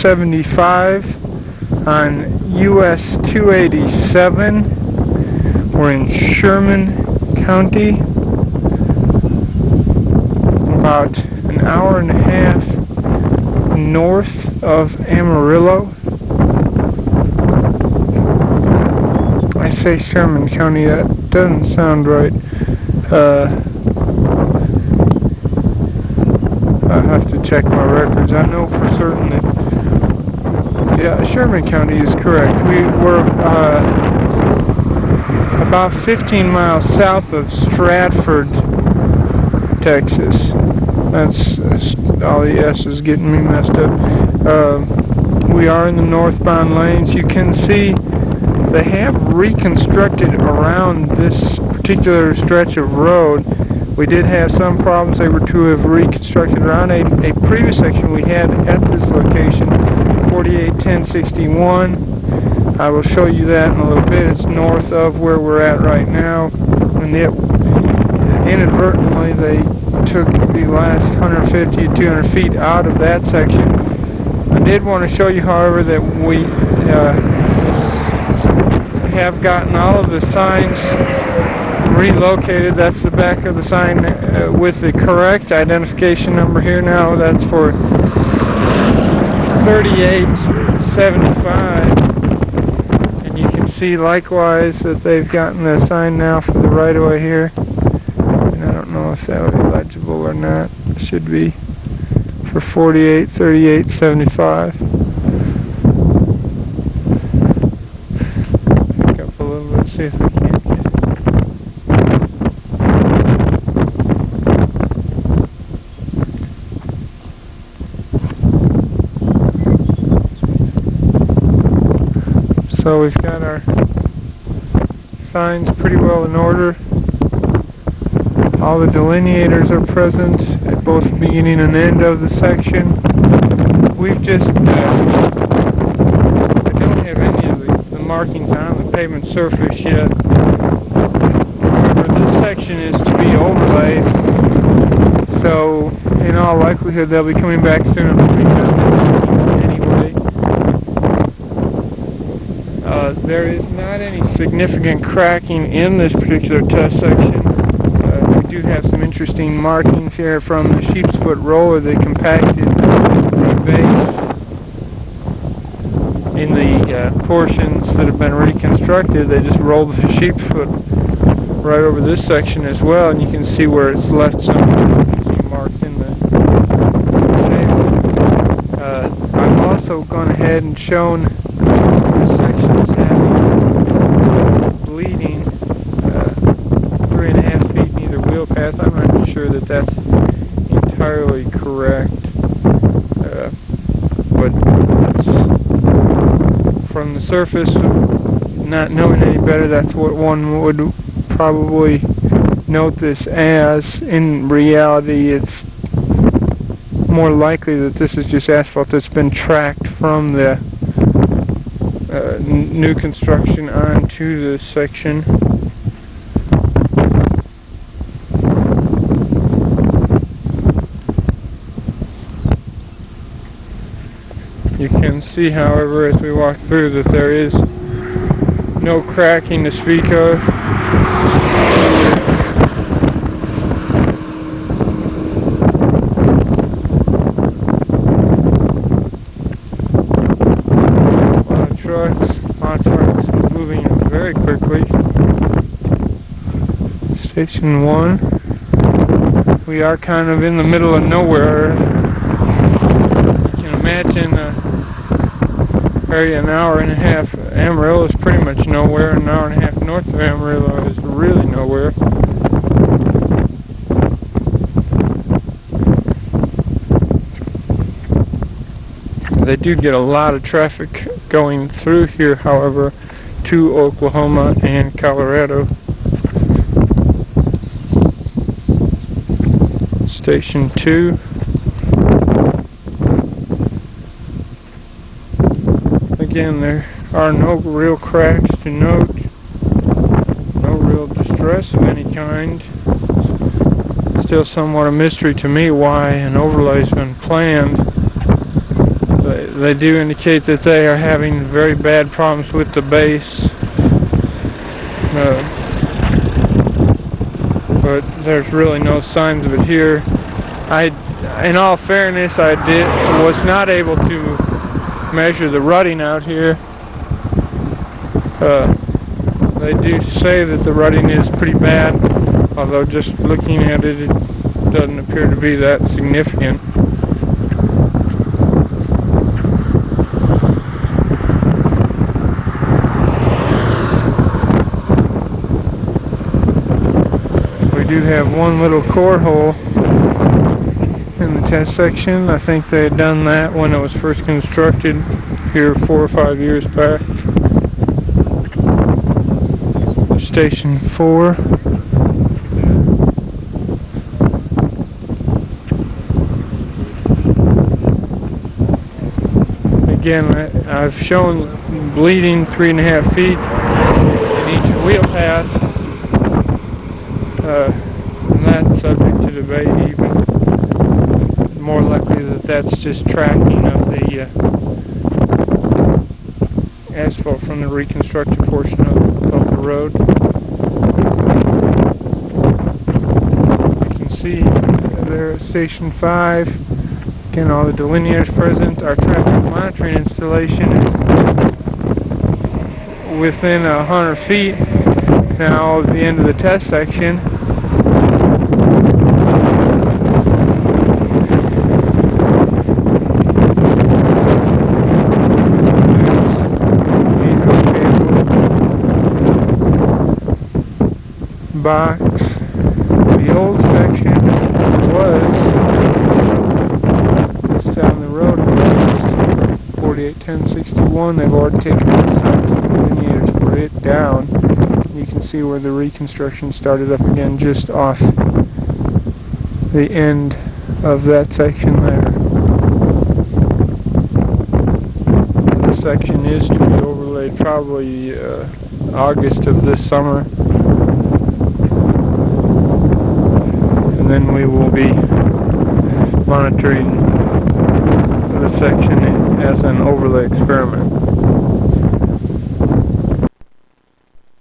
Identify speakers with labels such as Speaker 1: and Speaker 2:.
Speaker 1: 75 on US 287. We're in Sherman County, about an hour and a half north of Amarillo. I say Sherman County, that doesn't sound right. I have to check my records. I know for certain that, yeah, Sherman County is correct. We were about 15 miles south of Stratford, Texas. That's all the S is getting me messed up. We are in the northbound lanes. You can see they have reconstructed around this particular stretch of road. We did have some problems. They were to have reconstructed around a previous section we had at this location, 481061. I will show you that in a little bit. It's north of where we're at right now. And inadvertently, they took the last 150 to 200 feet out of that section. I did want to show you, however, that we have gotten all of the signs relocated. That's the back of the sign with the correct identification number here now. That's for 3875. And you can see likewise that they've gotten the sign now for the right of way here. And I don't know if that would be legible or not. It should be for 3875. Back up a little bit, see if we can. So we've got our signs pretty well in order. All the delineators are present at both the beginning and end of the section. We've just, I don't have any of the markings on the pavement surface yet. However, this section is to be overlaid. So in all likelihood they'll be coming back through and redone anyway. There is not any significant cracking in this particular test section. We do have some interesting markings here from the sheep's foot roller. They compacted the base in the portions that have been reconstructed. They just rolled the sheep's foot right over this section as well, and you can see where it's left some marks in the shape. I've also gone ahead and shown this section is having bleeding 3.5 feet in either wheel path. I'm not sure that that's entirely correct, but that's, from the surface, not knowing any better, that's what one would probably note this as. In reality, it's more likely that this is just asphalt that's been tracked from the new construction onto this section. You can see, however, as we walk through, that there is no cracking to speak of. A lot of trucks moving very quickly. Station 1. We are kind of in the middle of nowhere. You can imagine an hour and a half. Amarillo is pretty much nowhere. An hour and a half north of Amarillo is really nowhere. They do get a lot of traffic going through here, however, to Oklahoma and Colorado. Station 2. Again, there are no real cracks to note, no real distress of any kind. Still somewhat a mystery to me why an overlay's been planned, but They do indicate that they are having very bad problems with the base. But there's really no signs of it here. In all fairness, was not able to measure the rutting out here. They do say that the rutting is pretty bad, although just looking at it, it doesn't appear to be that significant. We do have one little core hole in the test section. I think they had done that when it was first constructed here 4 or 5 years back. Station 4. Again, I've shown bleeding 3.5 feet in each wheel path. And that's subject to debate even. More likely that that's just tracking of the asphalt from the reconstructed portion of the road. You can see there at Station 5, again all the delineators present. Our traffic monitoring installation is within 100 feet now at the end of the test section. Box. The old section was just down the road. 481061. They've already taken the signs and delineators for it down. You can see where the reconstruction started up again, just off the end of that section there. The section is to be overlaid probably August of this summer. And then we will be monitoring the section as an overlay experiment.